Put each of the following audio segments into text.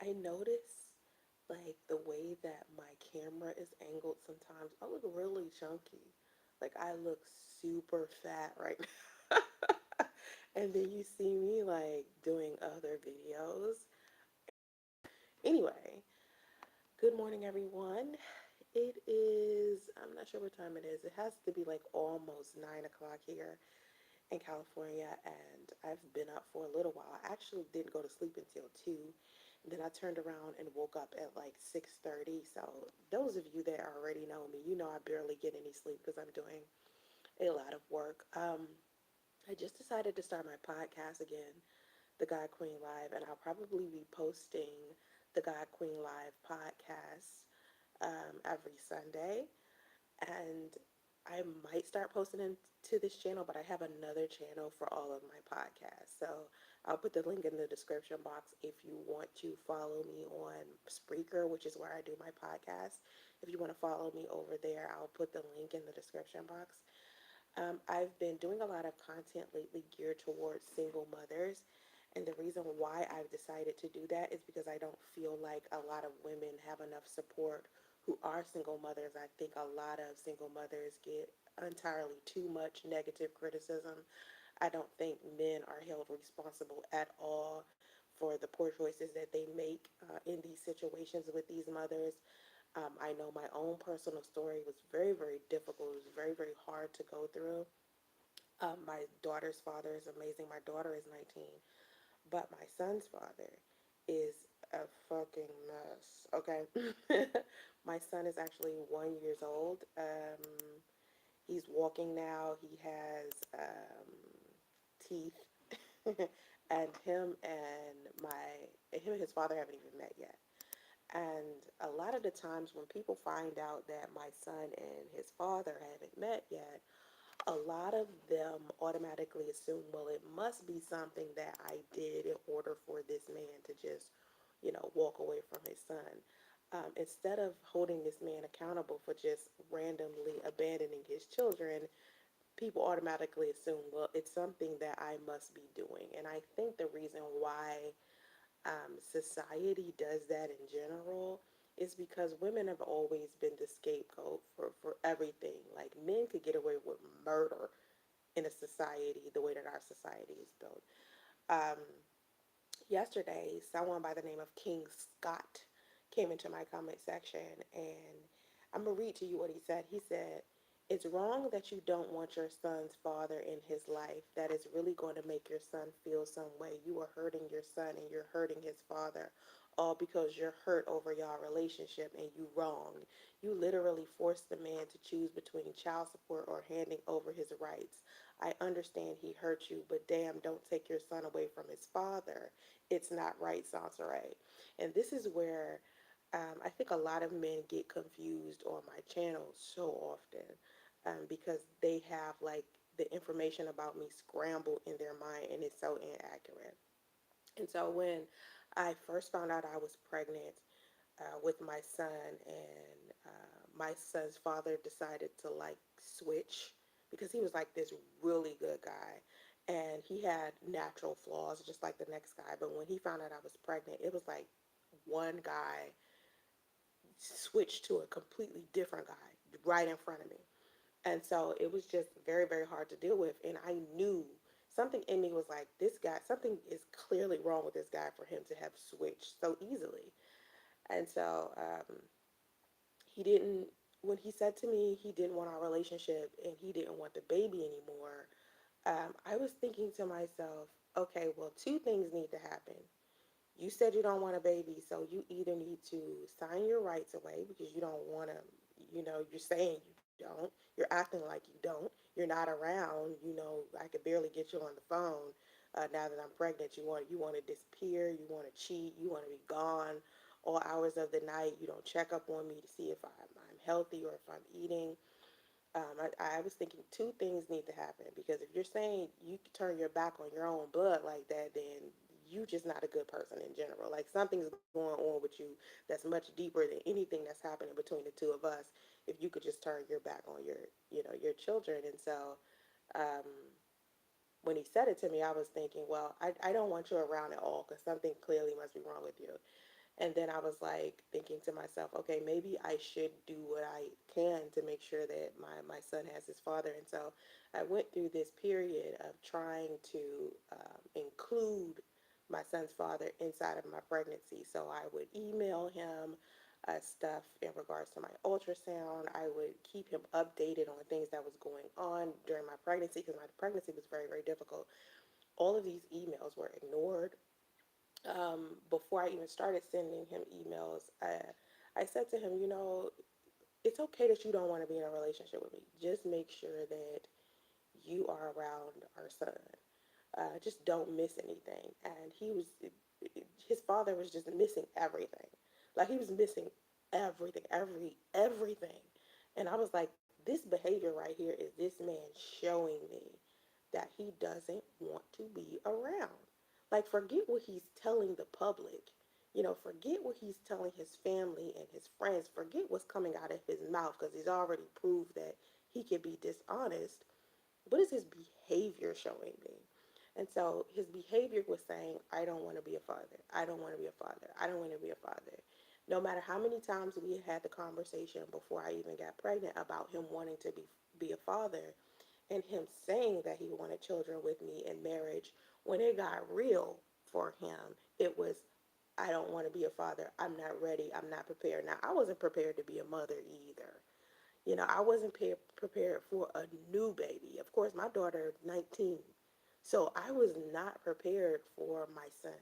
I notice like the way that my camera is angled sometimes. I look really chunky. Like I look super fat right now. And then you see me like doing other videos. Anyway, good morning everyone. It is, I'm not sure what time it is. It has to be like almost 9 o'clock here in California, and I've been up for a little while. I actually didn't go to sleep until 2, and then I turned around and woke up at like 6:30. So those of you that already know me, you know I barely get any sleep because I'm doing a lot of work. I just decided to start my podcast again, the God Queen Live, and I'll probably be posting the God Queen Live podcast every Sunday, and I might start posting into this channel, but I have another channel for all of my podcasts. So I'll put the link in the description box if you want to follow me on Spreaker, which is where I do my podcast. If you want to follow me over there, I'll put the link in the description box. I've been doing a lot of content lately geared towards single mothers. And the reason why I've decided to do that is because I don't feel like a lot of women have enough support who are single mothers. I think a lot of single mothers get entirely too much negative criticism. I don't think men are held responsible at all for the poor choices that they make in these situations with these mothers. I know my own personal story was very, very difficult. It was very, very hard to go through. My daughter's father is amazing. My daughter is 19, but my son's father is a fucking mess. Okay, my son is actually 1 years old. He's walking now. He has teeth, and him and his father haven't even met yet. And a lot of the times when people find out that my son and his father haven't met yet, a lot of them automatically assume, well, it must be something that I did in order for this man to just, walk away from his son. Instead of holding this man accountable for just randomly abandoning his children, people automatically assume, well, it's something that I must be doing. And I think the reason why society does that in general is because women have always been the scapegoat for everything. Like men could get away with murder in a society the way that our society is built. Um, Yesterday, someone by the name of King Scott came into my comment section, and I'm going to read to you what he said. He said, "It's wrong that you don't want your son's father in his life. That is really going to make your son feel some way. You are hurting your son and you're hurting his father, all because you're hurt over your relationship and you wronged. You literally forced the man to choose between child support or handing over his rights. I understand he hurt you, but damn, don't take your son away from his father. It's not right, Soncerae." And this is where I think a lot of men get confused on my channel so often because they have like the information about me scrambled in their mind and it's so inaccurate. And so when I first found out I was pregnant with my son, and my son's father decided to like switch because he was like this really good guy and he had natural flaws just like the next guy. But when he found out I was pregnant, it was like one guy switched to a completely different guy right in front of me. And so it was just very, very hard to deal with. And I knew something in me was like, this guy, something is clearly wrong with this guy for him to have switched so easily. And so he didn't, when he said to me he didn't want our relationship and he didn't want the baby anymore, I was thinking to myself, okay, well, two things need to happen. You said you don't want a baby, so you either need to sign your rights away because you don't want to, you're saying you don't, you're acting like you don't, you're not around, I could barely get you on the phone. Now that I'm pregnant, you want to disappear, you want to cheat, you want to be gone all hours of the night. You don't check up on me to see if I'm healthy or if I'm eating. I was thinking two things need to happen because if you're saying you can turn your back on your own blood like that, then you just not a good person in general. Like something's going on with you that's much deeper than anything that's happening between the two of us. If you could just turn your back on your children. And so, um, when he said it to me, I was thinking, well, I don't want you around at all because something clearly must be wrong with you. And then I was like thinking to myself, okay, maybe I should do what I can to make sure that my son has his father. And so I went through this period of trying to include my son's father inside of my pregnancy. So I would email him stuff in regards to my ultrasound. I would keep him updated on things that was going on during my pregnancy because my pregnancy was very, very difficult. All of these emails were ignored. Before I even started sending him emails, I said to him, it's okay that you don't want to be in a relationship with me. Just make sure that you are around our son. Just don't miss anything. And his father was just missing everything. Like he was missing everything, everything. And I was like, this behavior right here is this man showing me that he doesn't want to be around. Like, forget what he's telling the public. Forget what he's telling his family and his friends. Forget what's coming out of his mouth because he's already proved that he can be dishonest. What is his behavior showing me? And so his behavior was saying, I don't want to be a father. I don't want to be a father. I don't want to be a father. No matter how many times we had the conversation before I even got pregnant about him wanting to be a father and him saying that he wanted children with me in marriage, when it got real for him, it was, I don't want to be a father. I'm not ready. I'm not prepared. Now, I wasn't prepared to be a mother either. I wasn't prepared for a new baby. Of course, my daughter is 19. So I was not prepared for my son,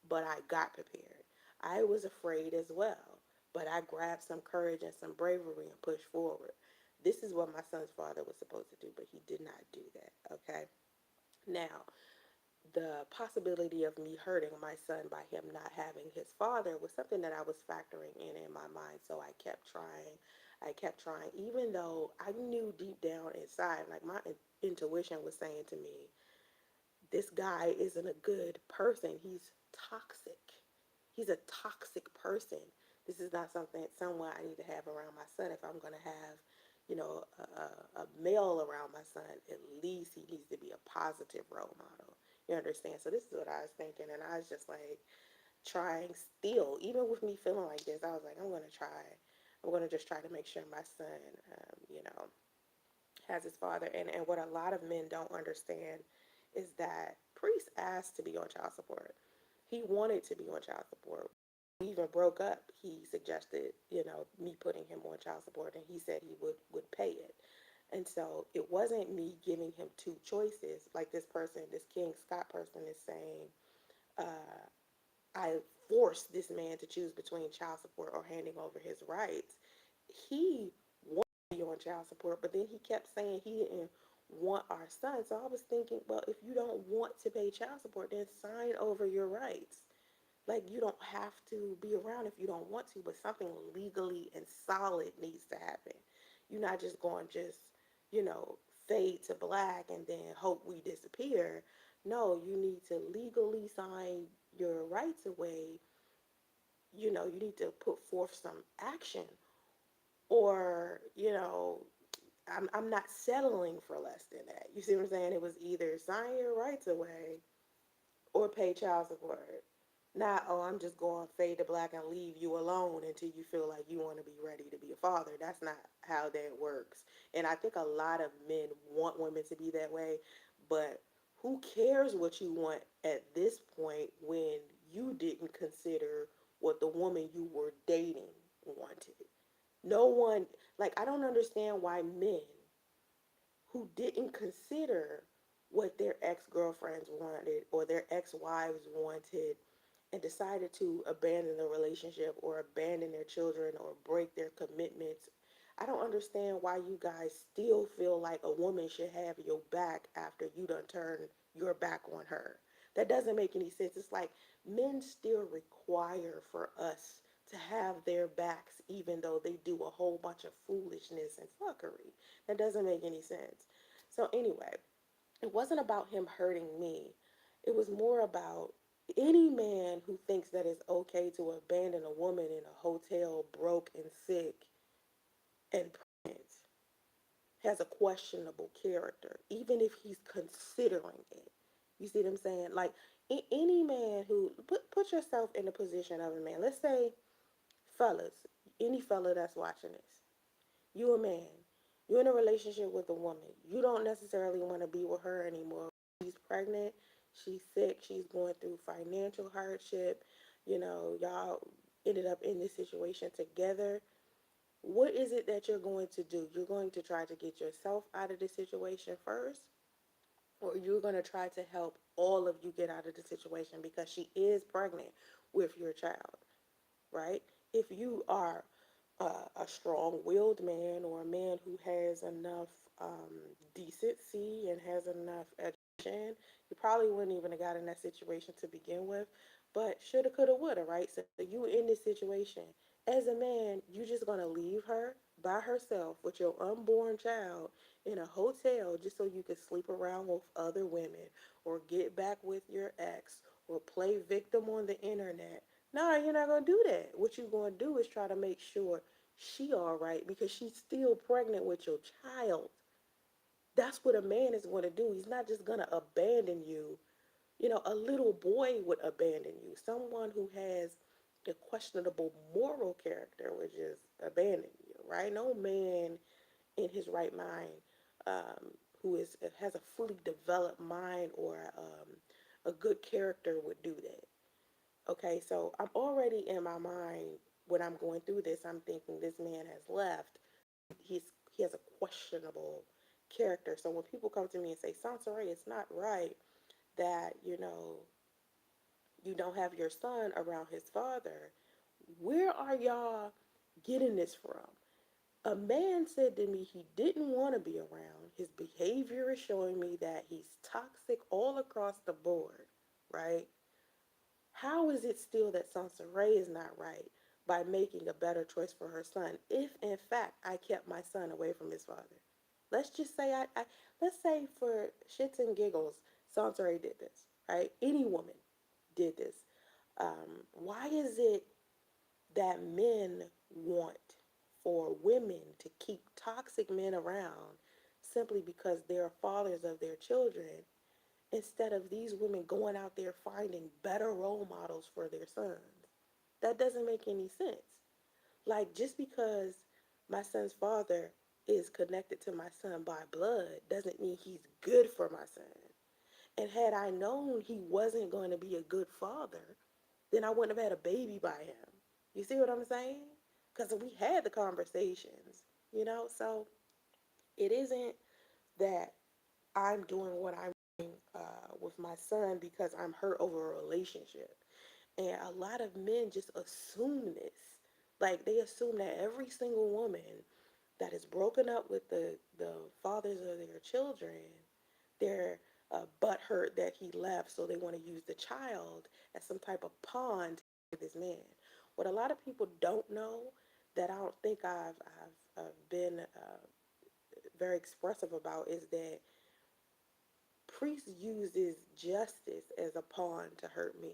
but I got prepared. I was afraid as well, but I grabbed some courage and some bravery and pushed forward. This is what my son's father was supposed to do, but he did not do that, okay? Now, the possibility of me hurting my son by him not having his father was something that I was factoring in my mind. So I kept trying. I kept trying, even though I knew deep down inside, like my intuition was saying to me, this guy isn't a good person. He's toxic. He's a toxic person. This is not someone I need to have around my son. If I'm going to have, a male around my son, at least he needs to be a positive role model. You understand? So this is what I was thinking, and I was just like trying still, even with me feeling like this. I was like, I'm going to try. I'm going to just try to make sure my son, has his father. And what a lot of men don't understand is that Priest asked to be on child support. He wanted to be on child support. We even broke up. He suggested, me putting him on child support, and he said he would pay it. And so it wasn't me giving him two choices, like this King Scott person is saying. Uh, I forced this man to choose between child support or handing over his rights. He wanted to be on child support, but then he kept saying he didn't want our son. So I was thinking, well, if you don't want to pay child support, then sign over your rights. Like, you don't have to be around if you don't want to, but something legally and solid needs to happen. You're not just going you know, fade to black and then hope we disappear. No, you need to legally sign your rights away. You need to put forth some action, or, I'm not settling for less than that. You see what I'm saying? It was either sign your rights away or pay child support. Not, oh, I'm just going fade to black and leave you alone until you feel like you want to be ready to be a father. That's not how that works. And I think a lot of men want women to be that way, but who cares what you want at this point when you didn't consider what the woman you were dating wanted? No one, like, I don't understand why men who didn't consider what their ex girlfriends wanted or their ex wives wanted and decided to abandon the relationship or abandon their children or break their commitments. I don't understand why you guys still feel like a woman should have your back after you done turned your back on her. That doesn't make any sense. It's like men still require for us to have their backs even though they do a whole bunch of foolishness and fuckery. That doesn't make any sense. So anyway, it wasn't about him hurting me. It was more about any man who thinks that it's okay to abandon a woman in a hotel broke and sick and pregnant has a questionable character, even if he's considering it. You see what I'm saying? Like any man who put yourself in the position of a man. Let's say, fellas, any fella that's watching this, you a man, you're in a relationship with a woman. You don't necessarily want to be with her anymore. She's pregnant. She's sick. She's going through financial hardship. Y'all ended up in this situation together. What is it that you're going to do? You're going to try to get yourself out of the situation first, or you're going to try to help all of you get out of the situation because she is pregnant with your child, right? If you are a strong-willed man, or a man who has enough decency and has enough education, you probably wouldn't even have got in that situation to begin with. But shoulda, coulda, woulda, right? So you in this situation. As a man, you just gonna leave her by herself with your unborn child in a hotel just so you could sleep around with other women, or get back with your ex, or play victim on the internet. No, you're not gonna do that. What you're gonna do is try to make sure she all right, because she's still pregnant with your child. That's what a man is going to do. He's not just going to abandon you. A little boy would abandon you. Someone who has a questionable moral character would just abandon you, right? No man in his right mind, who has a fully developed mind, or a good character would do that. Okay, so I'm already in my mind, when I'm going through this, I'm thinking this man has left. He has a questionable character. So when people come to me and say, Soncerae, it's not right that, you don't have your son around his father. Where are y'all getting this from? A man said to me he didn't want to be around. His behavior is showing me that he's toxic all across the board, right? How is it still that Soncerae is not right by making a better choice for her son, if in fact I kept my son away from his father? Let's just say let's say for shits and giggles, Soncerae did this, right? Any woman did this. Why is it that men want for women to keep toxic men around simply because they're fathers of their children, instead of these women going out there finding better role models for their sons? That doesn't make any sense. Like, just because my son's father is connected to my son by blood doesn't mean he's good for my son. And had I known he wasn't going to be a good father, then I wouldn't have had a baby by him. You see what I'm saying? Because we had the conversations. So it isn't that I'm doing what I'm doing with my son because I'm hurt over a relationship. And a lot of men just assume this. Like, they assume that every single woman that is broken up with the fathers of their children, they're butthurt that he left, so they want to use the child as some type of pawn to this man. What a lot of people don't know, that I don't think I've been very expressive about, is that Priest uses justice as a pawn to hurt me.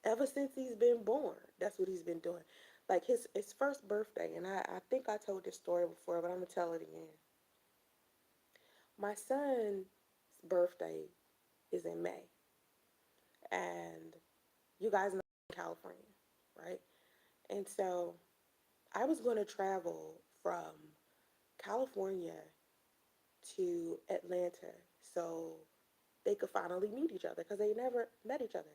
Ever since he's been born, that's what he's been doing. Like, his first birthday, and I think I told this story before, but I'm gonna tell it again. My son's birthday is in May, and you guys know I'm in California, right? And so I was going to travel from California to Atlanta so they could finally meet each other, because they never met each other.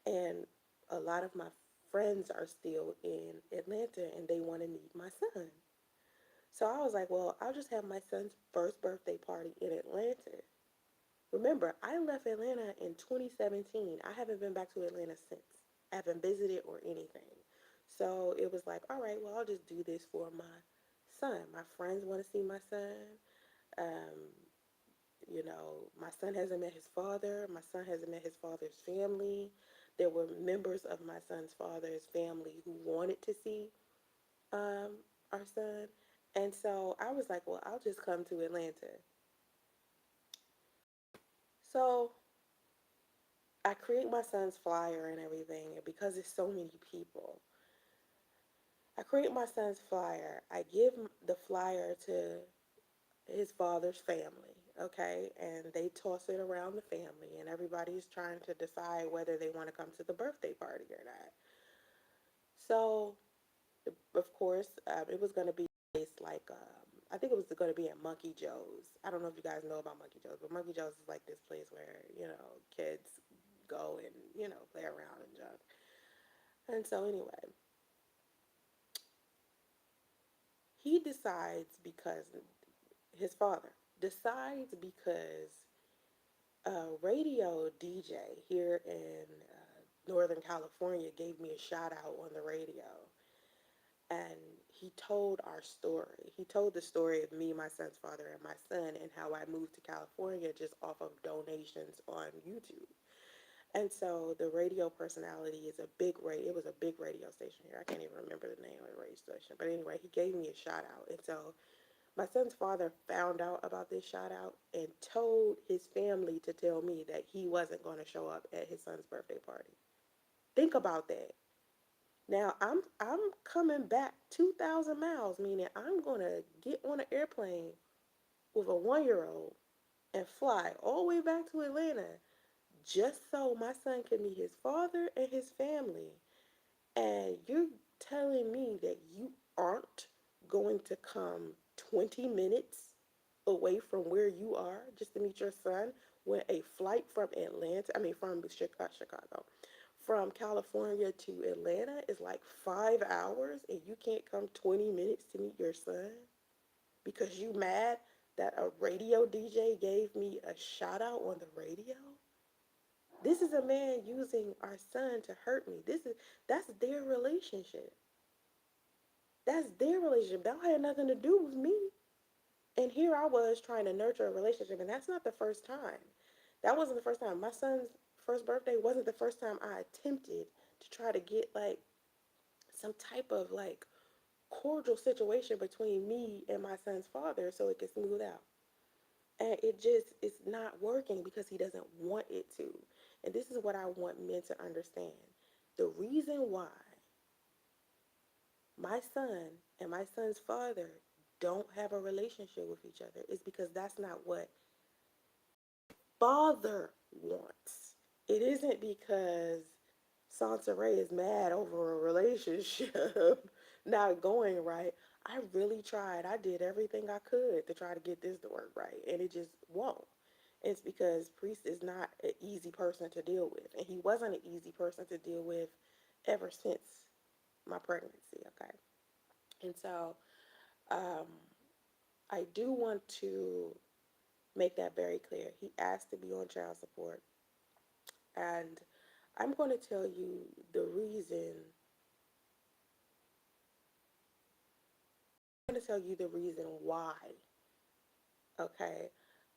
And a lot of my friends are still in Atlanta and they want to meet my son. So I was like, well, I'll just have my son's first birthday party in Atlanta. Remember, I left Atlanta in 2017. I haven't been back to Atlanta since. I haven't visited or anything. So it was like, all right, well, I'll just do this for my son. My friends want to see my son. Um, my son hasn't met his father. My son hasn't met his father's family. There were members of my son's father's family who wanted to see um, our son. And so I was like, well, I'll just come to Atlanta. So I create my son's flyer and everything. And because there's so many people, I create my son's flyer. I give the flyer to his father's family. okay? And they toss it around the family, and everybody's trying to decide whether they want to come to the birthday party or not. So, of course, it was going to be based like, I think it was going to be at Monkey Joe's. I don't know if you guys know about Monkey Joe's, but Monkey Joe's is like this place where, kids go and, play around and junk. And so, anyway, he decides because his father decides because a radio DJ here in Northern California gave me a shout out on the radio, and he told our story. He told the story of me, my son's father, and my son, and how I moved to California just off of donations on YouTube. And so the radio personality is a big radio. It was a big radio station here. I can't even remember the name of the radio station. But anyway, he gave me a shout out. And so my son's father found out about this shout out and told his family to tell me that he wasn't going to show up at his son's birthday party. Think about that. Now I'm coming back 2,000 miles, meaning I'm going to get on an airplane with a 1-year old and fly all the way back to Atlanta just so my son can meet his father and his family. And you're telling me that you aren't going to come 20 minutes away from where you are just to meet your son when a flight from from Chicago, from California to Atlanta is like 5 hours and you can't come 20 minutes to meet your son because you mad that a radio DJ gave me a shout out on the radio? This is a man using our son to hurt me. That's their relationship. That's their relationship. That had nothing to do with me. And here I was trying to nurture a relationship, and that's not the first time. That wasn't the first time. My son's first birthday wasn't the first time I attempted to try to get like some type of like cordial situation between me and my son's father so it could smooth out. And it's not working because he doesn't want it to. And this is what I want men to understand. The reason why my son and my son's father don't have a relationship with each other is because that's not what father wants. It isn't because Soncerae is mad over a relationship not going right. I really tried. I did everything I could to try to get this to work right, and it just won't. It's because Priest is not an easy person to deal with, and he wasn't an easy person to deal with ever since my pregnancy, okay? And so um, I do want to make that very clear. He asked to be on child support, and I'm going to tell you the reason. I'm going to tell you the reason why. Okay,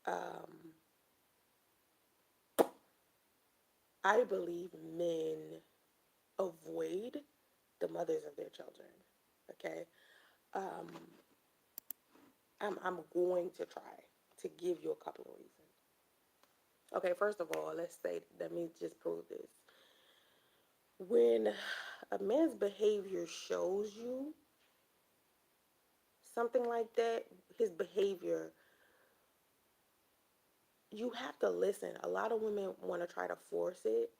um, I believe men avoid the mothers of their children. Okay, um, I'm going to try to give you a couple of reasons. Okay, first of all, let me just prove this. When a man's behavior shows you something like that, his behavior, you have to listen. A lot of women want to try to force it.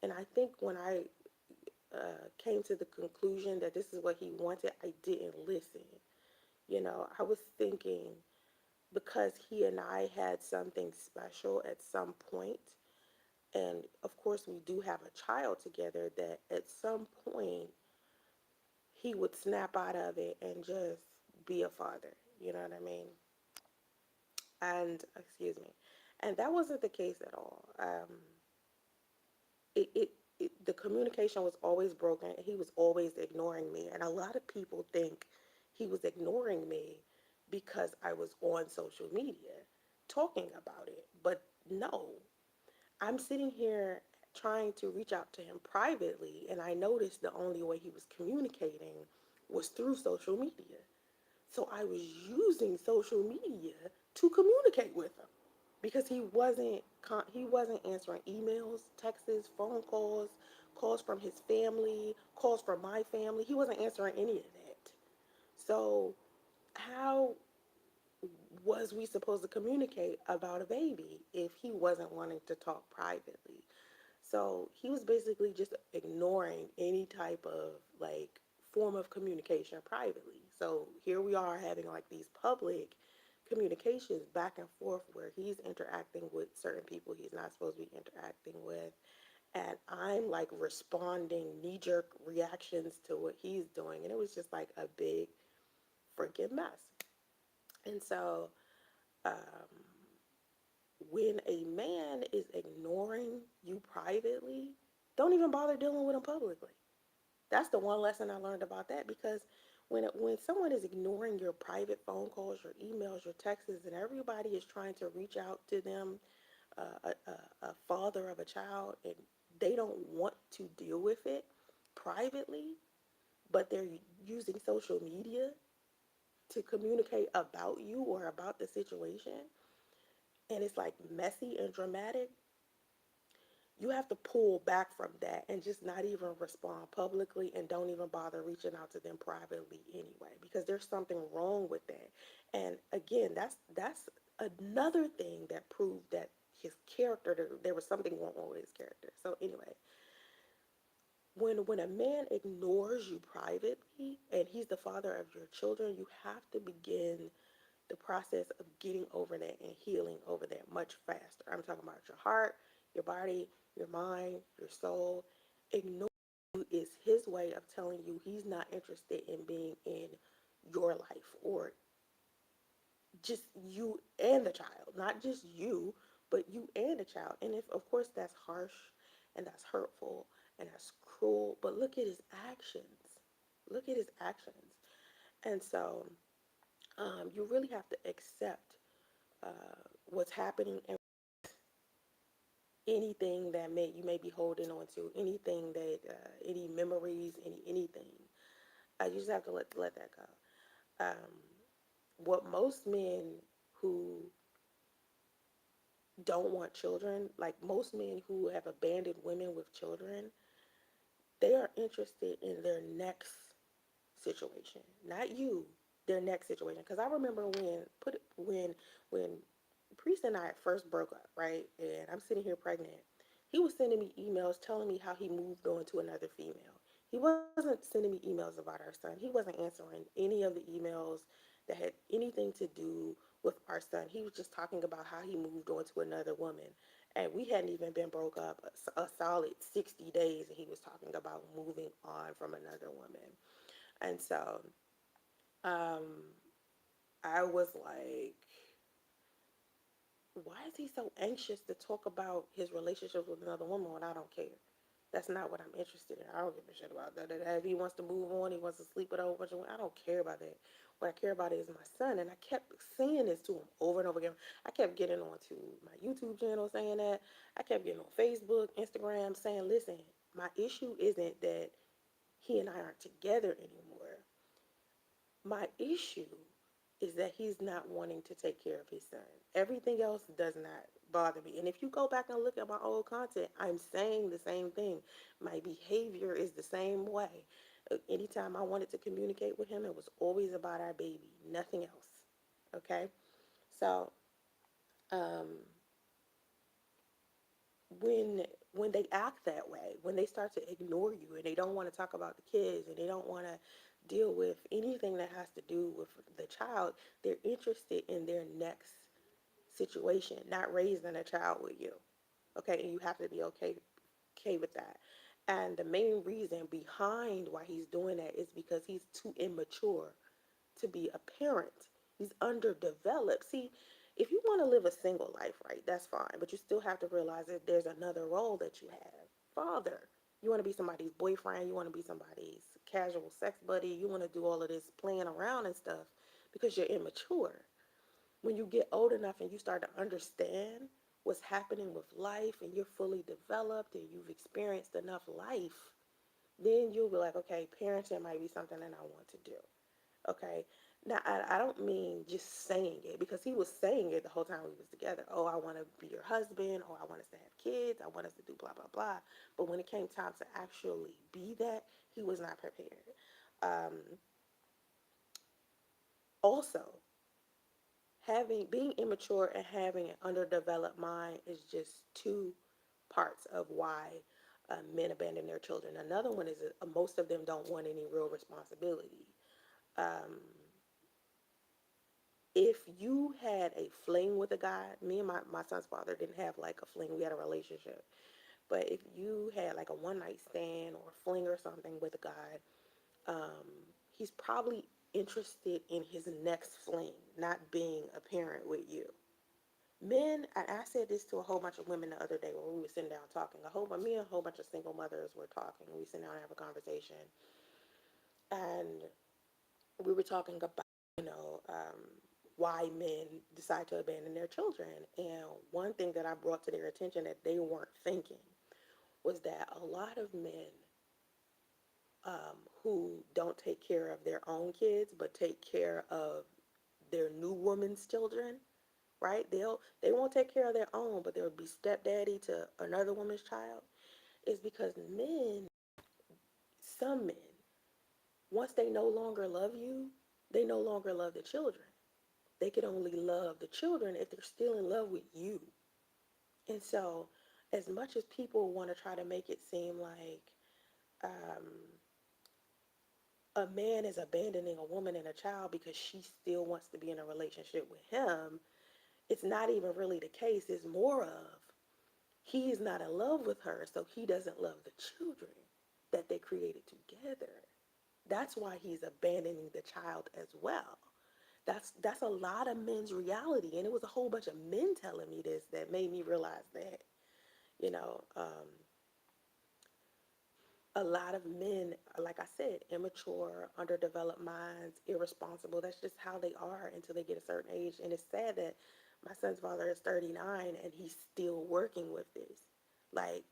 And I think when I came to the conclusion that this is what he wanted, I didn't listen. I was thinking because he and I had something special at some point, and of course we do have a child together, that at some point he would snap out of it and just be a father. You know what I mean? And excuse me. And that wasn't the case at all. It, it, the communication was always broken. He was always ignoring me. And a lot of people think he was ignoring me because I was on social media talking about it. But no, I'm sitting here trying to reach out to him privately, and I noticed the only way he was communicating was through social media. So I was using social media to communicate with him because he wasn't answering emails, texts, phone calls, calls from his family, calls from my family. He wasn't answering any of that. So how was we supposed to communicate about a baby if he wasn't wanting to talk privately? So he was basically just ignoring any type of like form of communication privately. So here we are having like these public communications back and forth where he's interacting with certain people he's not supposed to be interacting with. And I'm like responding knee jerk reactions to what he's doing. And it was just like a big freaking mess. And so, um, when a man is ignoring you privately, don't even bother dealing with him publicly. That's the one lesson I learned about that, because when someone is ignoring your private phone calls, your emails, your texts, and everybody is trying to reach out to them, a father of a child, and they don't want to deal with it privately, but they're using social media to communicate about you or about the situation, and it's like messy and dramatic, you have to pull back from that and just not even respond publicly, and don't even bother reaching out to them privately anyway, because there's something wrong with that. And again, that's another thing that proved that his character, there was something wrong with his character. So anyway, when a man ignores you privately and he's the father of your children, you have to begin the process of getting over that and healing over that much faster. I'm talking about your heart, your body, your mind, your soul. Ignore you is his way of telling you he's not interested in being in your life, or just you and the child, not just you, but you and the child. And if, of course, that's harsh and that's hurtful and that's cruel, but look at his actions. Look at his actions. And so, you really have to accept what's happening, and anything that you may be holding on to, anything that any memories, anything. You just have to let that go. What most men who don't want children, like most men who have abandoned women with children, they are interested in their next situation, not you, their next situation. Because I remember when Priest and I first broke up, right? And I'm sitting here pregnant. He was sending me emails telling me how he moved on to another female. He wasn't sending me emails about our son. He wasn't answering any of the emails that had anything to do with our son. He was just talking about how he moved on to another woman. And we hadn't even been broke up a solid 60 days, and he was talking about moving on from another woman. And so, um, I was like, why is he so anxious to talk about his relationships with another woman when I don't care? That's not what I'm interested in. I don't give a shit about that. If he wants to move on, he wants to sleep with a whole bunch of women, I don't care about that. What I care about is my son. And I kept saying this to him over and over again. I kept getting onto my YouTube channel saying that. I kept getting on Facebook, Instagram saying, listen, my issue isn't that he and I aren't together anymore. My issue is that he's not wanting to take care of his son. Everything else does not bother me. And if you go back and look at my old content, I'm saying the same thing. My behavior is the same way. Anytime I wanted to communicate with him, it was always about our baby, nothing else. Okay? So, um, when when they act that way, when they start to ignore you and they don't want to talk about the kids and they don't want to deal with anything that has to do with the child, they're interested in their next situation, not raising a child with you. Okay, and you have to be okay with that. And the main reason behind why he's doing that is because he's too immature to be a parent. He's underdeveloped. See, if you want to live a single life, right, that's fine. But you still have to realize that there's another role that you have. Father. You want to be somebody's boyfriend. You want to be somebody's casual sex buddy. You want to do all of this playing around and stuff because you're immature. When you get old enough and you start to understand what's happening with life and you're fully developed and you've experienced enough life, then you'll be like, okay, parenting might be something that I want to do. Okay. Now, I don't mean just saying it, because he was saying it the whole time we was together. Oh, I want to be your husband. Oh, I want us to have kids. I want us to do blah, blah, blah. But when it came time to actually be that, he was not prepared. Um, Also, having being immature and having an underdeveloped mind is just two parts of why men abandon their children. Another one is most of them don't want any real responsibility. Um, if you had a fling with a guy, me and my son's father didn't have like a fling, we had a relationship. But if you had like a one night stand or a fling or something with a guy, um, he's probably interested in his next fling, not being a parent with you. Men, I said this to a whole bunch of women the other day when we were sitting down talking. Me and a whole bunch of single mothers were talking. We sit down and have a conversation, and we were talking about, you know, why men decide to abandon their children. And one thing that I brought to their attention that they weren't thinking was that a lot of men who don't take care of their own kids but take care of their new woman's children, right? They won't take care of their own, but they'll be stepdaddy to another woman's child. Is because men, some men, once they no longer love you, they no longer love the children. They can only love the children if they're still in love with you. And so, as much as people want to try to make it seem like um, a man is abandoning a woman and a child because she still wants to be in a relationship with him, it's not even really the case. It's more of he is not in love with her, so he doesn't love the children that they created together. That's why he's abandoning the child as well. That's a lot of men's reality, and it was a whole bunch of men telling me this that made me realize that, you know, a lot of men, like I said, immature, underdeveloped minds, irresponsible. That's just how they are until they get a certain age. And it's sad that my son's father is 39 and he's still working with this. Like,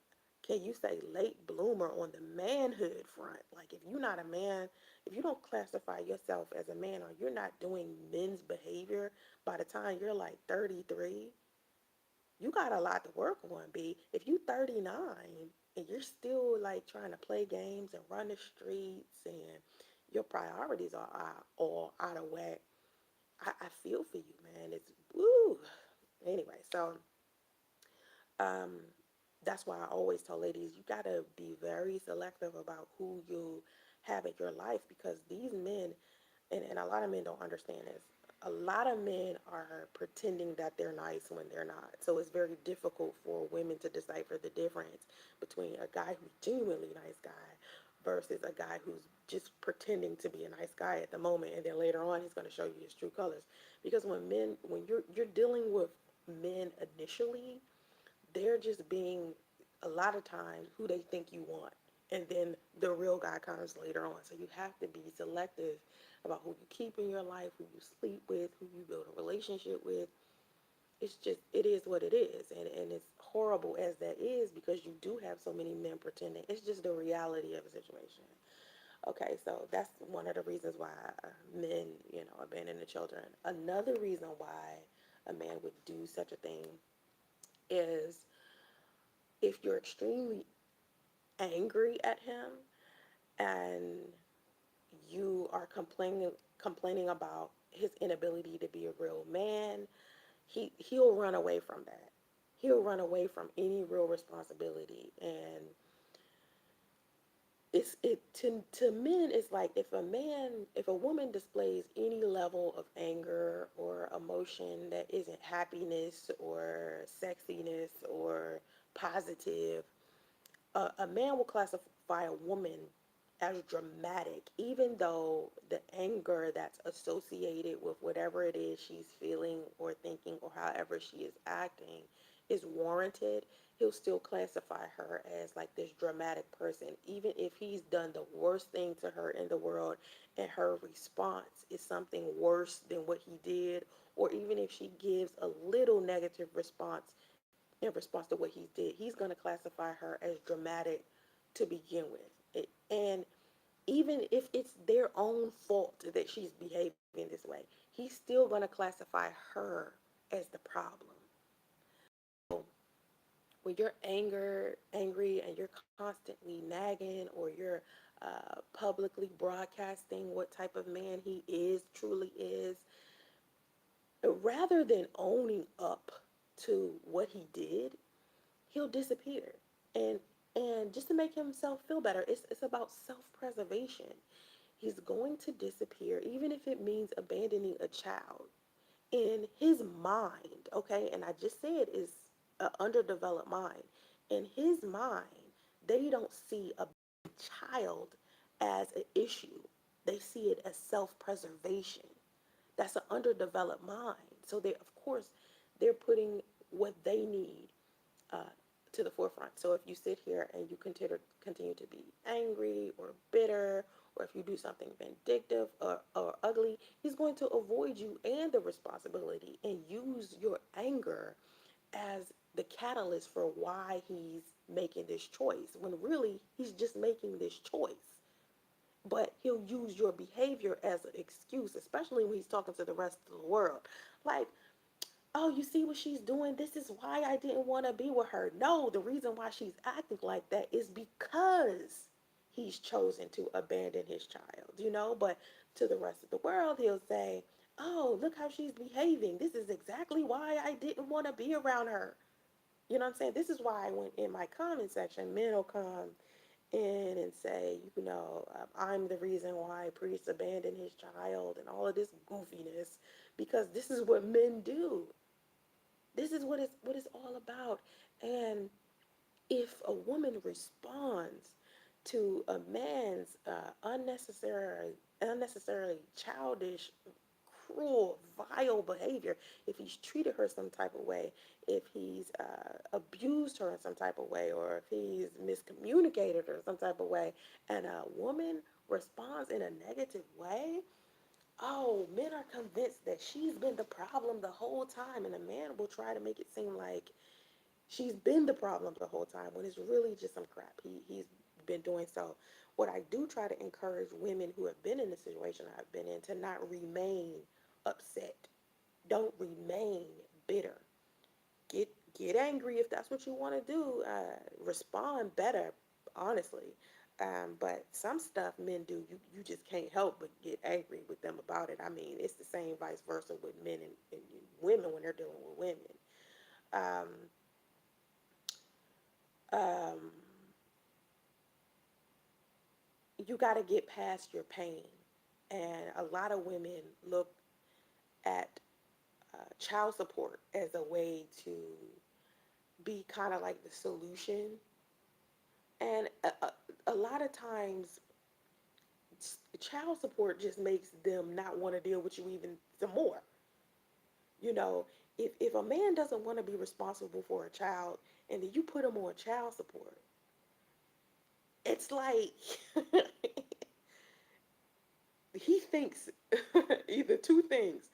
can you say late bloomer on the manhood front? Like, if you're not a man, if you don't classify yourself as a man or you're not doing men's behavior by the time you're like 33, you got a lot to work on, B. If you 39 and you're still like trying to play games and run the streets and your priorities are all out of whack, I feel for you, man. It's woo. Anyway, so um, that's why I always tell ladies you gotta be very selective about who you have in your life because these men, and a lot of men don't understand this. A lot of men are pretending that they're nice when they're not. So it's very difficult for women to decipher the difference between a guy who's genuinely nice guy versus a guy who's just pretending to be a nice guy at the moment, and then later on he's going to show you his true colors. Because when you're dealing with men initially, they're just being a lot of times who they think you want. And then the real guy comes later on. So you have to be selective about who you keep in your life, who you sleep with, who you build a relationship with. It's just, it is what it is. And it's horrible as that is because you do have so many men pretending. It's just the reality of the situation. Okay, so that's one of the reasons why men, abandon the children. Another reason why a man would do such a thing is if you're extremely angry at him and you are complaining about his inability to be a real man, he'll run away from that. He'll run away from any real responsibility. And to men, it's like if a woman displays any level of anger or emotion that isn't happiness or sexiness or positive, a man will classify a woman as dramatic, even though the anger that's associated with whatever it is she's feeling or thinking or however she is acting is warranted. He'll still classify her as like this dramatic person, even if he's done the worst thing to her in the world and her response is something worse than what he did, or even if she gives a little negative response in response to what he did, he's going to classify her as dramatic to begin with. And even if it's their own fault that she's behaving this way, he's still going to classify her as the problem. So when you're angry and you're constantly nagging or you're publicly broadcasting what type of man he is, truly is, Rather than owning up to what he did, he'll disappear. And just to make himself feel better, it's about self-preservation. He's going to disappear, even if it means abandoning a child. In his mind, okay, and I just said is an underdeveloped mind. In his mind, they don't see a child as an issue. They see it as self-preservation. That's an underdeveloped mind. So they, of course, they're putting what they need uh, to the forefront. So if you sit here and you continue to be angry or bitter, or if you do something vindictive or ugly, he's going to avoid you and the responsibility and use your anger as the catalyst for why he's making this choice, when really he's just making this choice. But he'll use your behavior as an excuse, especially when he's talking to the rest of the world. Like, oh, you see what she's doing? This is why I didn't want to be with her. No, the reason why she's acting like that is because he's chosen to abandon his child, you know? But to the rest of the world, he'll say, oh, look how she's behaving. This is exactly why I didn't want to be around her. You know what I'm saying? This is why when in my comment section, men will come in and say, I'm the reason why Priest abandoned his child and all of this goofiness, because this is what men do. This is what it's all about. And if a woman responds to a man's unnecessarily childish, cruel, vile behavior, if he's treated her some type of way, if he's abused her in some type of way, or if he's miscommunicated her some type of way, and a woman responds in a negative way, oh, men are convinced that she's been the problem the whole time, and a man will try to make it seem like she's been the problem the whole time when it's really just some crap he's been doing. So, what I do try to encourage women who have been in the situation I've been in to not remain upset. Don't remain bitter. Get get angry if that's what you want to do. Respond better, honestly. But some stuff men do, you just can't help but get angry with them about it. I mean, it's the same vice versa with men and women when they're dealing with women. Um, um, you got to get past your pain. And a lot of women look at child support as a way to be kind of like the solution. And a lot of times, child support just makes them not want to deal with you even some more. You know, if a man doesn't want to be responsible for a child and then you put him on child support, it's like he thinks either two things: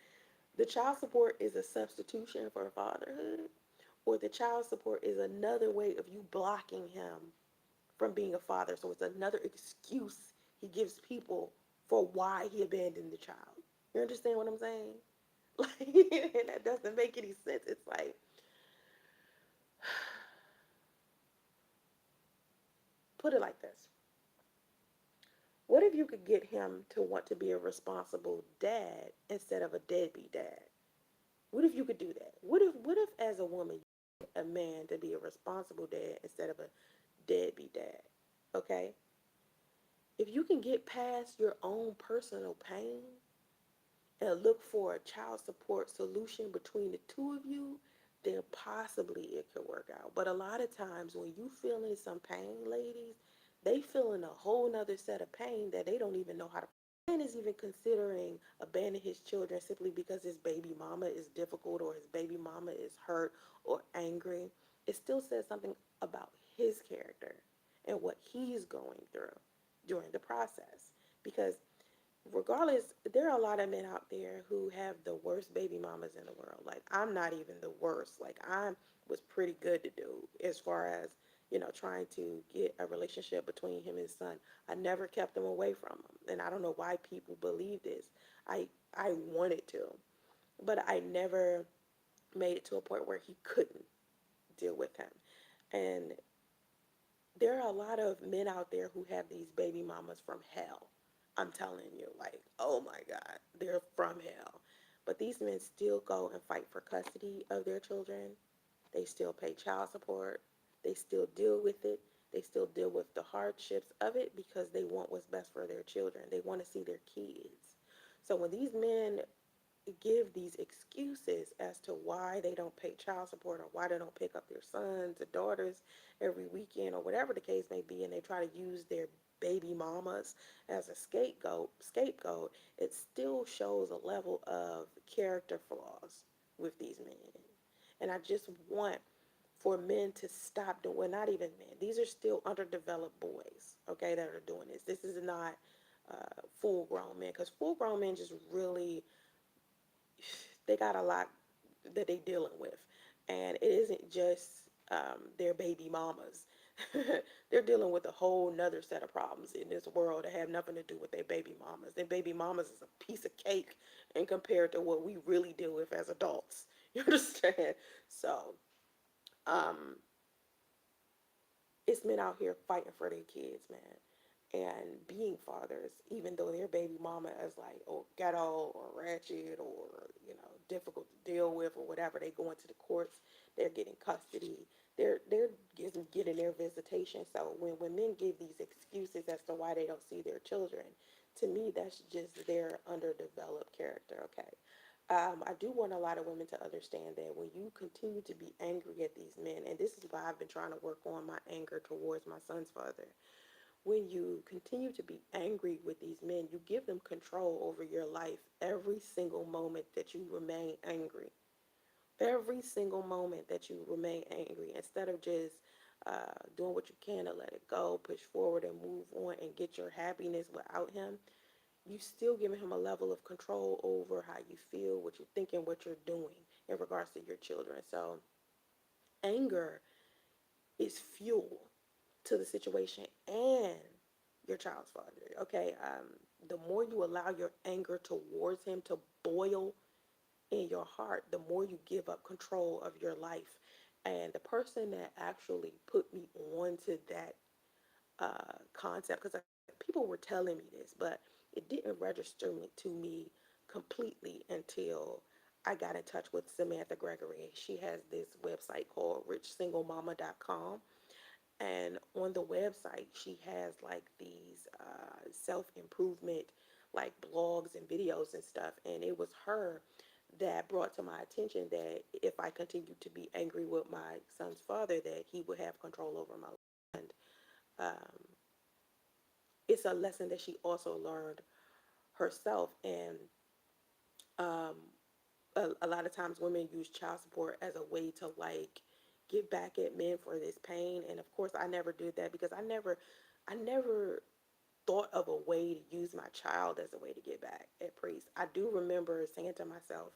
the child support is a substitution for fatherhood, or the child support is another way of you blocking him from being a father. So it's another excuse he gives people for why he abandoned the child. You understand what I'm saying? Like, and that doesn't make any sense. It's like, put it like this: what if you could get him to want to be a responsible dad instead of a deadbeat dad? What if you could do that? What if as a woman you get a man to be a responsible dad instead of a deadbeat dad? Okay? If you can get past your own personal pain and look for a child support solution between the two of you, then possibly it could work out. But a lot of times when you feeling some pain, ladies, they feeling a whole nother set of pain that they don't even know how to. Man is even considering abandoning his children simply because his baby mama is difficult or his baby mama is hurt or angry. It still says something about his character and what he's going through during the process. Because regardless, there are a lot of men out there who have the worst baby mamas in the world. Like, I'm not even the worst. Like, I was pretty good to do as far as, trying to get a relationship between him and his son. I never kept him away from him. And I don't know why people believe this. I I wanted to, but I never made it to a point where he couldn't deal with him. And there are a lot of men out there who have these baby mamas from hell. I'm telling you, like, oh my God, they're from hell. But these men still go and fight for custody of their children. They still pay child support. They still deal with it. They still deal with the hardships of it because they want what's best for their children. They want to see their kids. So when these men give these excuses as to why they don't pay child support or why they don't pick up their sons or daughters every weekend or whatever the case may be, and they try to use their baby mamas as a scapegoat, it still shows a level of character flaws with these men. And I just want for men to stop doing, well, not even men, these are still underdeveloped boys, okay, that are doing this. This is not full grown men, because full grown men just really, they got a lot that they dealing with, and it isn't just their baby mamas. They're dealing with a whole nother set of problems in this world that have nothing to do with their baby mamas. Their baby mamas is a piece of cake and compared to what we really deal with as adults. You understand? So um it's men out here fighting for their kids, man, and being fathers, even though their baby mama is like, oh, ghetto or ratchet or, difficult to deal with or whatever. They go into the courts, they're getting custody, they're getting their visitation. So when men give these excuses as to why they don't see their children, to me, that's just their underdeveloped character, okay? I do want a lot of women to understand that when you continue to be angry at these men, and this is why I've been trying to work on my anger towards my son's father, when you continue to be angry with these men, you give them control over your life every single moment that you remain angry. Every single moment that you remain angry, instead of just doing what you can to let it go, push forward and move on and get your happiness without him, you still giving him a level of control over how you feel, what you're thinking, what you're doing in regards to your children. So anger is fuel to the situation and your child's father. Okay, the more you allow your anger towards him to boil in your heart, the more you give up control of your life. And the person that actually put me onto that concept, because people were telling me this, but it didn't register to me completely until I got in touch with Samantha Gregory. She has this website called richsinglemama.com, and on the website she has like these self-improvement like blogs and videos and stuff, and it was her that brought to my attention that if I continued to be angry with my son's father, that he would have control over my life. And um, it's a lesson that she also learned herself. And um, a lot of times women use child support as a way to like get back at men for this pain. And of course I never did that, because I never thought of a way to use my child as a way to get back at Priest. I do remember saying to myself,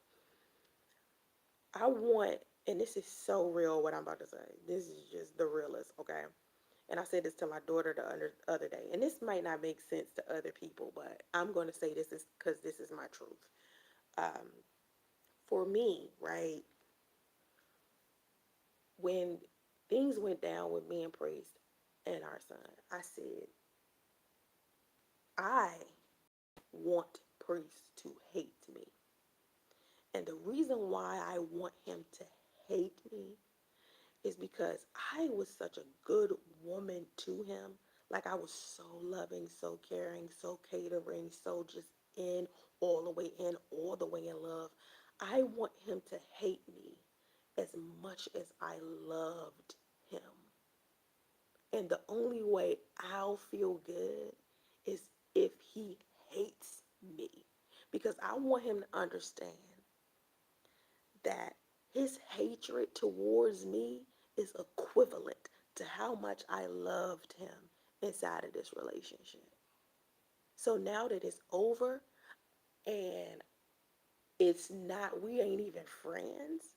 I want, and this is so real what I'm about to say, this is just the realest, okay? And I said this to my daughter the other day, and this might not make sense to other people, but I'm going to say this is because this is my truth. Um, for me, right, when things went down with me and Priest and our son, I said, I want Priest to hate me. And the reason why I want him to hate me is because I was such a good woman to him. Like I was so loving, so caring, so catering, so just in, all the way in, all the way in love. I want him to hate me as much as I loved him. And the only way I'll feel good is if he hates me. Because I want him to understand that his hatred towards me is equivalent to how much I loved him inside of this relationship. So now that it's over and it's not, we ain't even friends,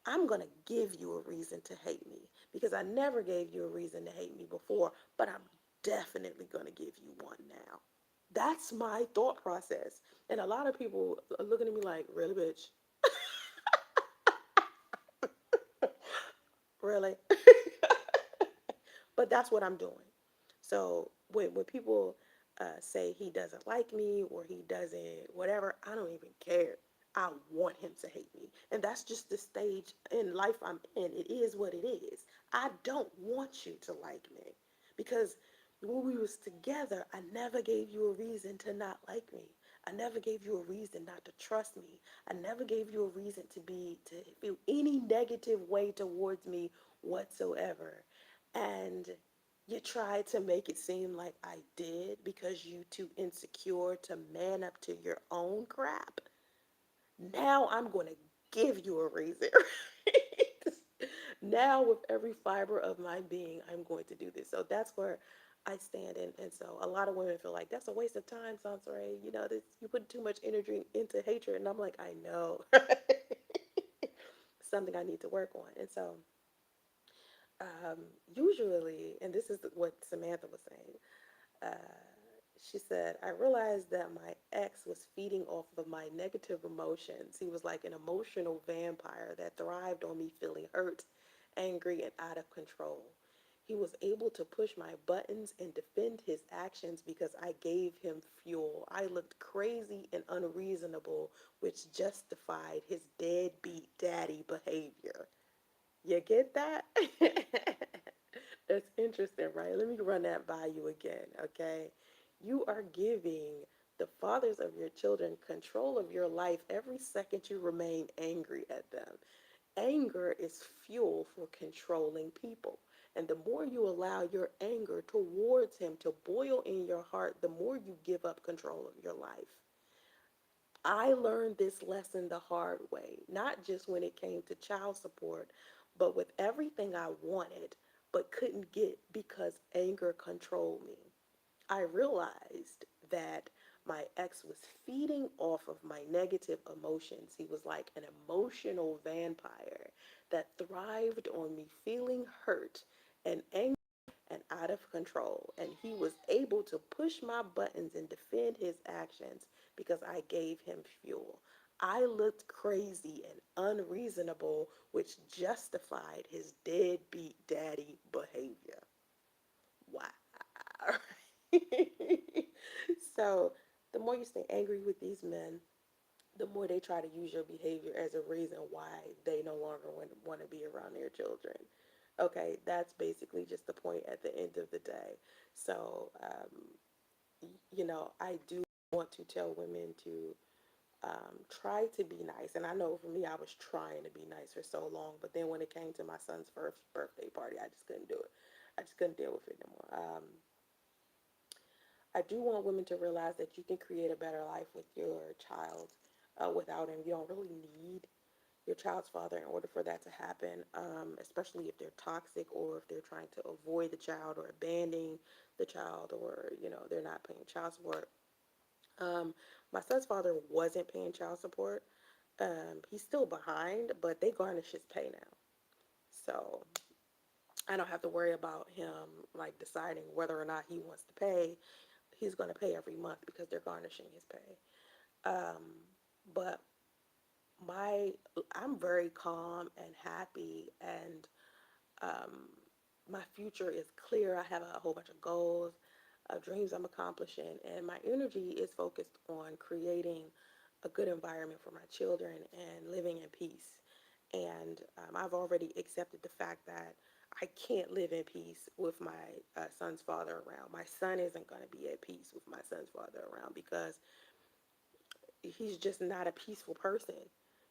I'm going to give you a reason to hate me, because I never gave you a reason to hate me before, but I'm definitely going to give you one now. That's my thought process. And a lot of people are looking at me like, really, bitch? Really? But that's what I'm doing. So when people say he doesn't like me or he doesn't whatever, I don't even care. I want him to hate me. And that's just the stage in life I'm in. It is what it is. I don't want you to like me because when we was together, I never gave you a reason to not like me. I never gave you a reason not to trust me. I never gave you a reason to feel any negative way towards me whatsoever. And you tried to make it seem like I did because you too insecure to man up to your own crap. Now I'm going to give you a reason. Now, with every fiber of my being, I'm going to do this. So that's where I stand. And so a lot of women feel like that's a waste of time, Soncerae. You know, this, you put too much energy into hatred. And I'm like, I know. Something I need to work on. And so um, usually, and this is what Samantha was saying, uh, she said, I realized that my ex was feeding off of my negative emotions. He was like an emotional vampire that thrived on me feeling hurt, angry, and out of control. He was able to push my buttons and defend his actions because I gave him fuel. I looked crazy and unreasonable, which justified his deadbeat daddy behavior. You get that? That's interesting, right? Let me run that by you again, okay? You are giving the fathers of your children control of your life every second you remain angry at them. Anger is fuel for controlling people. And the more you allow your anger towards him to boil in your heart, the more you give up control of your life. I learned this lesson the hard way, not just when it came to child support, but with everything I wanted but couldn't get because anger controlled me. I realized that my ex was feeding off of my negative emotions. He was like an emotional vampire that thrived on me feeling hurt and angry and out of control. And he was able to push my buttons and defend his actions because I gave him fuel. I looked crazy and unreasonable, which justified his deadbeat daddy behavior. Wow. So, the more you stay angry with these men, the more they try to use your behavior as a reason why they no longer want to be around their children. Okay, that's basically just the point at the end of the day. So, I do want to tell women to try to be nice. And I know for me, I was trying to be nice for so long, but then when it came to my son's first birthday party, I just couldn't do it. I just couldn't deal with it anymore. I do want women to realize that you can create a better life with your child without him. You don't really need your child's father in order for that to happen, especially if they're toxic or if they're trying to avoid the child or abandoning the child or, they're not paying child support. Um, my son's father wasn't paying child support. He's still behind, but they garnish his pay now. So I don't have to worry about him like deciding whether or not he wants to pay. He's going to pay every month because they're garnishing his pay. But my I'm very calm and happy, and um, my future is clear. I have a whole bunch of goals, dreams I'm accomplishing, and my energy is focused on creating a good environment for my children and living in peace. And I've already accepted the fact that I can't live in peace with my son's father around. My son isn't going to be at peace with my son's father around because he's just not a peaceful person,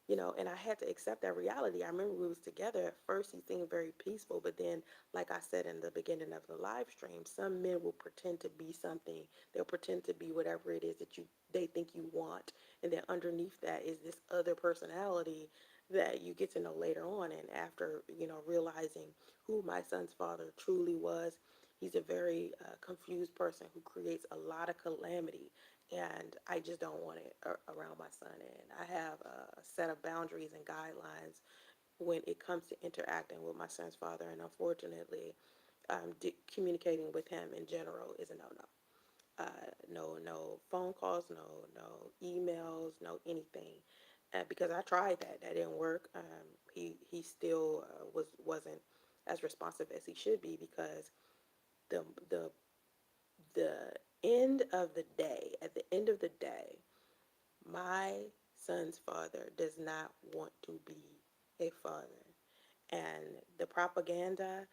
and I had to accept that reality. I remember we was together at first, he seemed very peaceful, but then, like I said in the beginning of the live stream, some men will pretend to be something. They'll pretend to be whatever it is that they think you want, and then underneath that is this other personality that you get to know later on. And after realizing who my son's father truly was, he's a very confused person who creates a lot of calamity, and I just don't want it around my son. And I have a set of boundaries and guidelines when it comes to interacting with my son's father. And unfortunately, communicating with him in general is a no-no. No phone calls, no emails, no anything. Because I tried that, didn't work. He still wasn't as responsive as he should be because the the the end of the day, at the end of the day, my son's father does not want to be a father. And the propaganda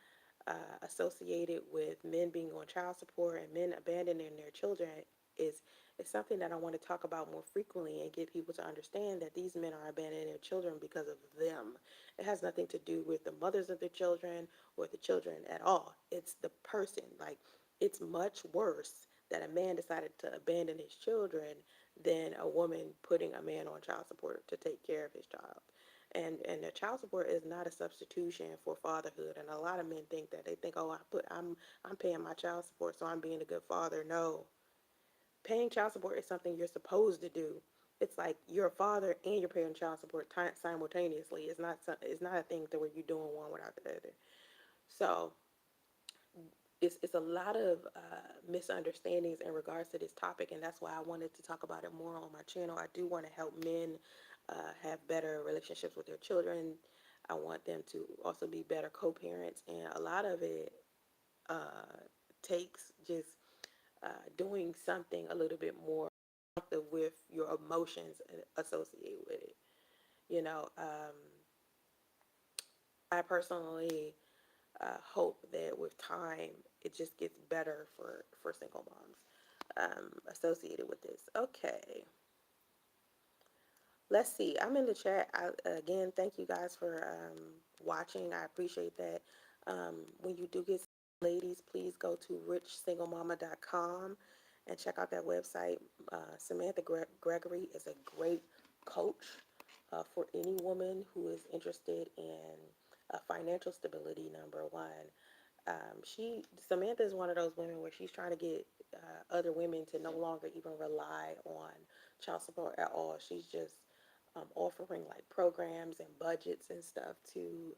associated with men being on child support and men abandoning their children is is something that I want to talk about more frequently and get people to understand that these men are abandoning their children because of them. It has nothing to do with the mothers of the children or the children at all. It's the person. Like, it's much worse that a man decided to abandon his children than a woman putting a man on child support to take care of his child. And the child support is not a substitution for fatherhood. And a lot of men think that. They think, oh, I'm paying my child support, so I'm being a good father. No, paying child support is something you're supposed to do. It's like you're a father and you're paying child support simultaneously. It's not a thing to where you're doing one without the other. So it's a lot of misunderstandings in regards to this topic, and that's why I wanted to talk about it more on my channel. I do want to help men have better relationships with their children. I want them to also be better co-parents, and a lot of it takes just doing something a little bit more with your emotions associated with it. You know, I personally hope that with time it just gets better for single moms associated with this. Okay, let's see. I'm in the chat. Again, thank you guys for watching. I appreciate that. When you do get, ladies, please go to richsinglemama.com and check out that website. Samantha Gregory is a great coach for any woman who is interested in financial stability, number one. Samantha is one of those women where she's trying to get other women to no longer even rely on child support at all. She's just offering like programs and budgets and stuff to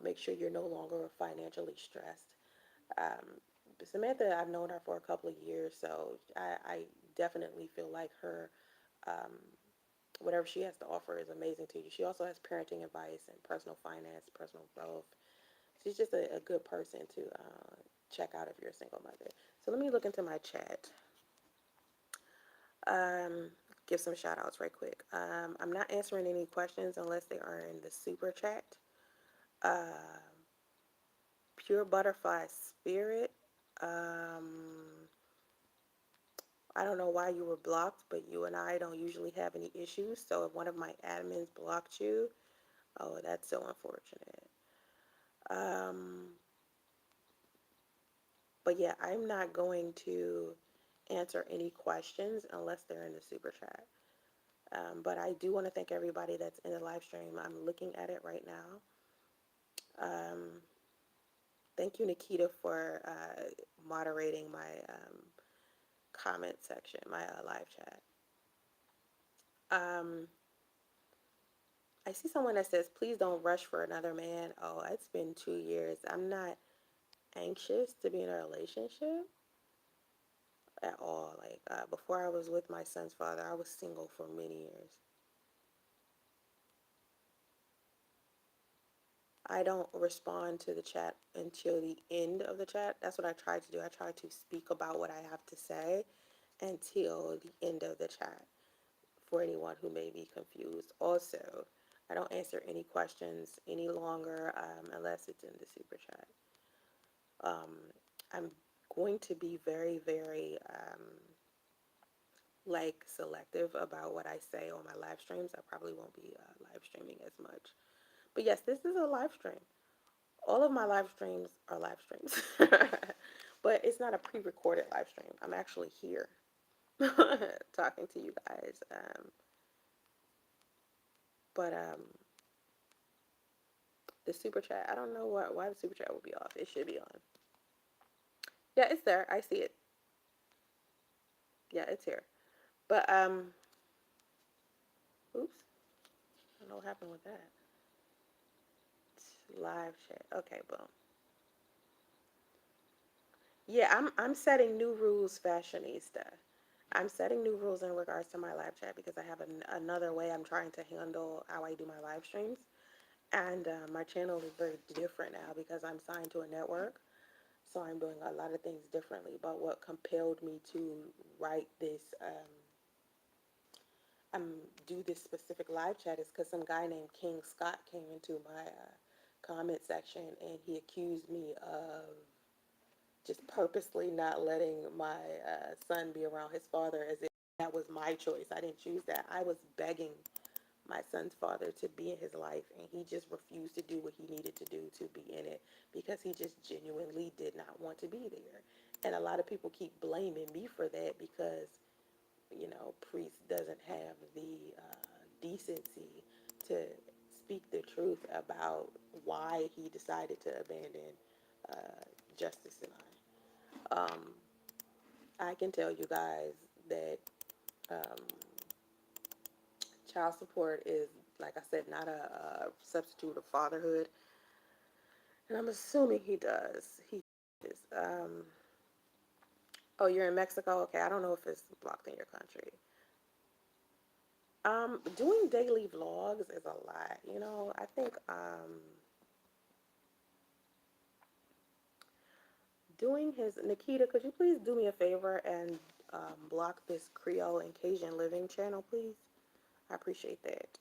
make sure you're no longer financially stressed. Um, Samantha, I've known her for a couple of years, so I definitely feel like her, um, whatever she has to offer is amazing to you. She also has parenting advice and personal finance, personal growth. She's just a good person to check out if you're a single mother. So let me look into my chat. Um, give some shout outs right quick. I'm not answering any questions unless they are in the super chat. Uh, Pure Butterfly Spirit. Um, I don't know why you were blocked, but you and I don't usually have any issues. So if one of my admins blocked you, oh, that's so unfortunate. Um, but yeah, I'm not going to answer any questions unless they're in the super chat. But I do want to thank everybody that's in the live stream. I'm looking at it right now. Thank you, Nikita, for moderating my comment section, my live chat. I see someone that says, please don't rush for another man. Oh, it's been 2 years. I'm not anxious to be in a relationship at all. Like, before I was with my son's father, I was single for many years. I don't respond to the chat until the end of the chat. That's what I try to do. I try to speak about what I have to say until the end of the chat for anyone who may be confused. Also, I don't answer any questions any longer unless it's in the super chat. I'm going to be very, very like selective about what I say on my live streams. I probably won't be live streaming as much. But yes, this is a live stream. All of my live streams are live streams. But it's not a pre-recorded live stream. I'm actually here talking to you guys. But the super chat, I don't know why the super chat will be off. It should be on. Yeah, it's there. I see it. Yeah, it's here. But oops. I don't know what happened with that. Live chat. Okay, boom. Yeah, I'm setting new rules, fashionista. I'm setting new rules in regards to my live chat because I have another way I'm trying to handle how I do my live streams. And my channel is very different now because I'm signed to a network. So I'm doing a lot of things differently. But what compelled me to write this do this specific live chat is because some guy named King Scott came into my comment section and he accused me of just purposely not letting my son be around his father as if that was my choice. I didn't choose that. I was begging my son's father to be in his life, and he just refused to do what he needed to do to be in it because he just genuinely did not want to be there. And a lot of people keep blaming me for that because, Priest doesn't have the decency to speak the truth about why he decided to abandon Justice and I. I can tell you guys that um, child support is, like I said, not a substitute of fatherhood, and I'm assuming he does. He is. Oh, you're in Mexico? Okay, I don't know if it's blocked in your country. Doing daily vlogs is a lot. I think doing his Nikita. Could you please do me a favor and block this Creole and Cajun Living channel, please? I appreciate that.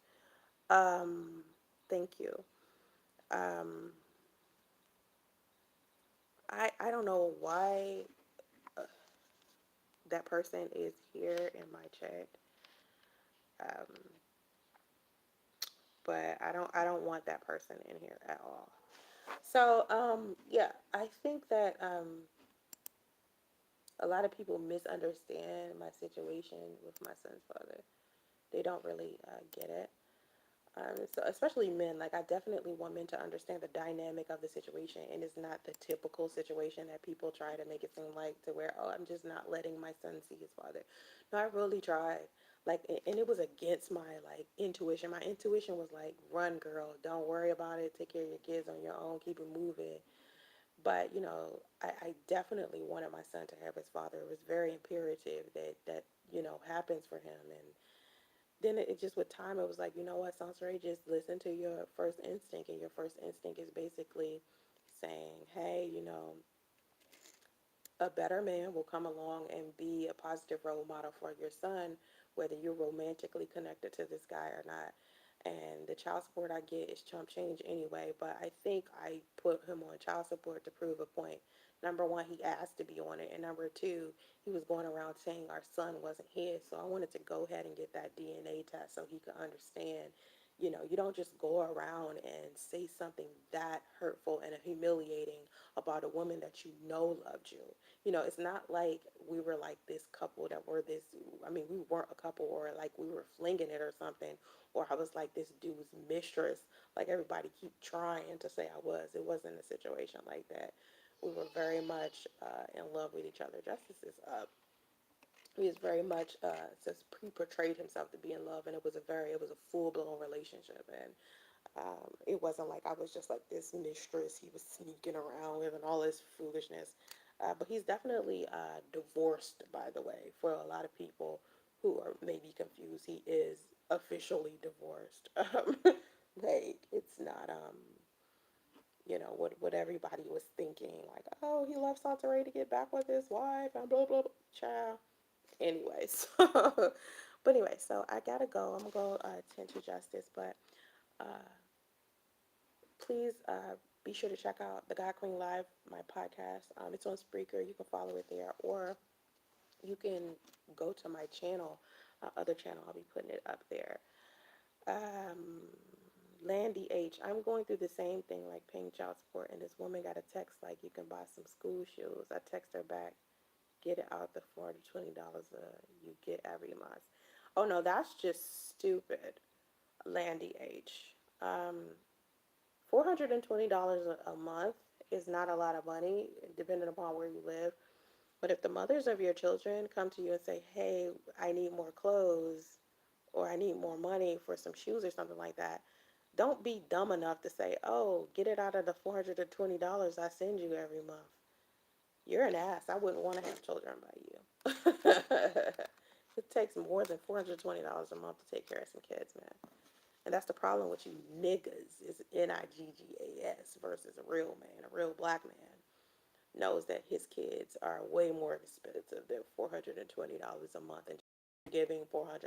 Um, thank you. Um, I don't know why uh, that person is here in my chat, um, but I don't want that person in here at all. So yeah, I think that a lot of people misunderstand my situation with my son's father. They don't really get it. So especially men, like I definitely want men to understand the dynamic of the situation, and it's not the typical situation that people try to make it seem like, to where, oh, I'm just not letting my son see his father. No, I really tried. Like, and it was against my like intuition. My intuition was like, run, girl, don't worry about it. Take care of your kids on your own. Keep it moving. But I definitely wanted my son to have his father. It was very imperative that happens for him. And then it just, with time, it was like, you know what, Soncerae, just listen to your first instinct. And your first instinct is basically saying, hey, a better man will come along and be a positive role model for your son, whether you're romantically connected to this guy or not. And the child support I get is chump change anyway, but I think I put him on child support to prove a point. Number one, he asked to be on it, and number two, he was going around saying our son wasn't his. So I wanted to go ahead and get that DNA test so he could understand. You don't just go around and say something that hurtful and humiliating about a woman that you know loved you. It's not like we were like this couple that were this, I mean, we weren't a couple, or like we were flinging it or something, or I was like this dude's mistress, like everybody keep trying to say I was. It wasn't a situation like that. We were very much in love with each other. Justice is up. He is very much just portrayed himself to be in love, and it was a full blown relationship, and it wasn't like I was just like this mistress he was sneaking around with and all this foolishness. But he's definitely divorced, by the way, for a lot of people who are maybe confused. He is officially divorced. Like, it's not, what everybody was thinking. Like, oh, he left Soncerae to get back with his wife and blah, blah, blah. Child. Anyways. But anyway, so I gotta go. I'm gonna go tend to Justice, but uh, please be sure to check out the God Queen Live, my podcast. It's on Spreaker. You can follow it there, or you can go to my channel, other channel. I'll be putting it up there. Um, Landy H. I'm going through the same thing, like paying child support, and this woman got a text like, you can buy some school shoes. I text her back, get it out the $420 you get every month. Oh no, that's just stupid. Landy H. $420 a month is not a lot of money, depending upon where you live. But if the mothers of your children come to you and say, hey, I need more clothes, or I need more money for some shoes or something like that, don't be dumb enough to say, oh, get it out of the $420 I send you every month. You're an ass. I wouldn't want to have children by you. It takes more than $420 a month to take care of some kids, man. And that's the problem with you niggas, is Niggas versus a real man. A real black man knows that his kids are way more expensive than $420 a month. And giving $420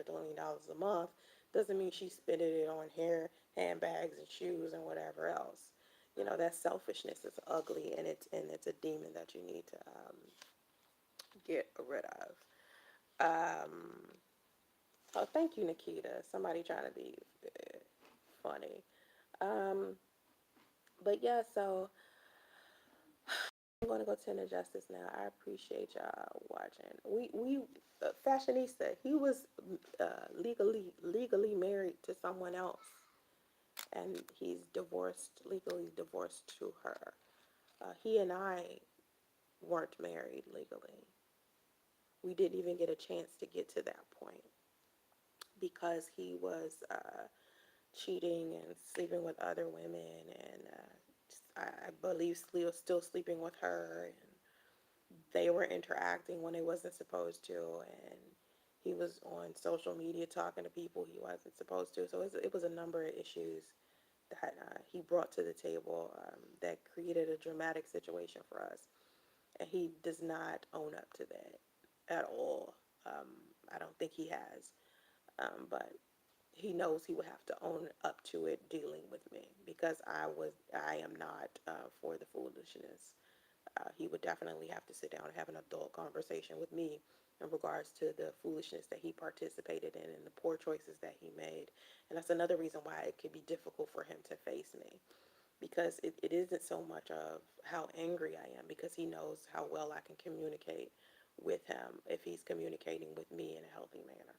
a month doesn't mean she's spending it on hair, handbags, and shoes and whatever else. You know, that selfishness is ugly, and it's a demon that you need to get rid of. Um, oh, thank you, Nikita. Somebody trying to be funny. Um, but yeah, so I'm going to go tend to justice now. I appreciate y'all watching. We fashionista. He was legally married to someone else, and he's legally divorced to her. He and I weren't married legally. We didn't even get a chance to get to that point because he was cheating and sleeping with other women, and I believe still sleeping with her, and they were interacting when they wasn't supposed to, and he was on social media talking to people he wasn't supposed to. So it was a number of issues that he brought to the table that created a dramatic situation for us, and he does not own up to that at all. Um, I don't think he has, but he knows he would have to own up to it dealing with me because I am not for the foolishness. He would definitely have to sit down and have an adult conversation with me in regards to the foolishness that he participated in and the poor choices that he made. And that's another reason why it could be difficult for him to face me, because it isn't so much of how angry I am, because he knows how well I can communicate with him if he's communicating with me in a healthy manner.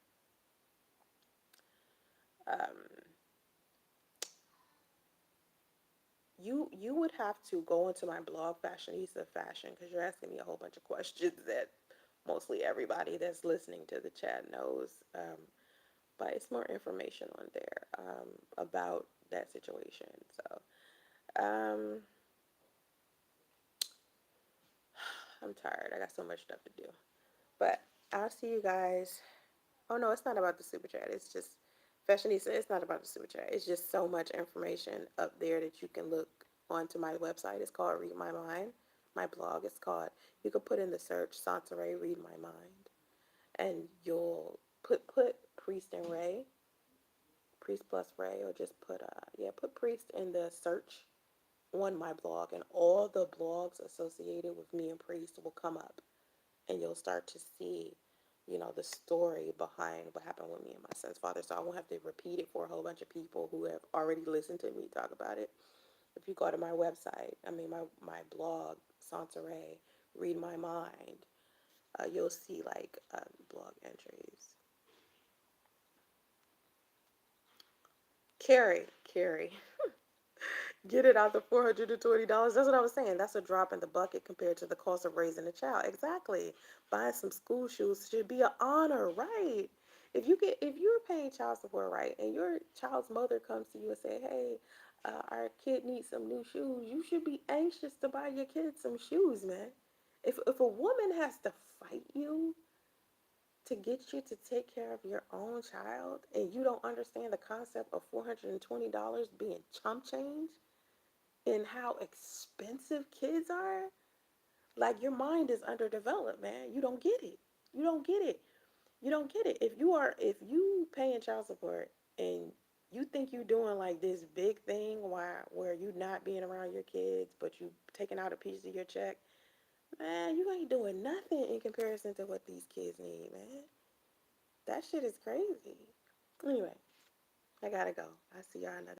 Um, you would have to go into my blog, Fashionista Fashion, because you're asking me a whole bunch of questions that mostly everybody that's listening to the chat knows. But it's more information on there about that situation. So I'm tired. I got so much stuff to do. But I'll see you guys. Oh no, it's not about the super chat. It's just Fashionista. It's not about the super chat. It's just so much information up there that you can look onto my website. It's called Read My Mind. My blog is called. You can put in the search Soncerae Read My Mind, and you'll put Priest and Ray, Priest plus Ray, or just put Priest in the search on my blog, and all the blogs associated with me and Priest will come up, and you'll start to see, the story behind what happened with me and my son's father. So I won't have to repeat it for a whole bunch of people who have already listened to me talk about it. If you go to my website, my blog, Soncerae, Read My Mind, you'll see like blog entries. Carrie, get it out the $420. That's what I was saying. That's a drop in the bucket compared to the cost of raising a child. Exactly. Buying some school shoes should be an honor, right? If you're paying child support, right, and your child's mother comes to you and say, "Hey, our kid needs some new shoes," you should be anxious to buy your kid some shoes, man. If a woman has to fight you to get you to take care of your own child, and you don't understand the concept of $420 being chump change, and how expensive kids are, like your mind is underdeveloped, man. You don't get it. You don't get it. You don't get it. If you paying child support and you think you're doing like this big thing where you not being around your kids, but you taking out a piece of your check, man, you ain't doing nothing in comparison to what these kids need, man. That shit is crazy. Anyway, I gotta go. I'll see y'all another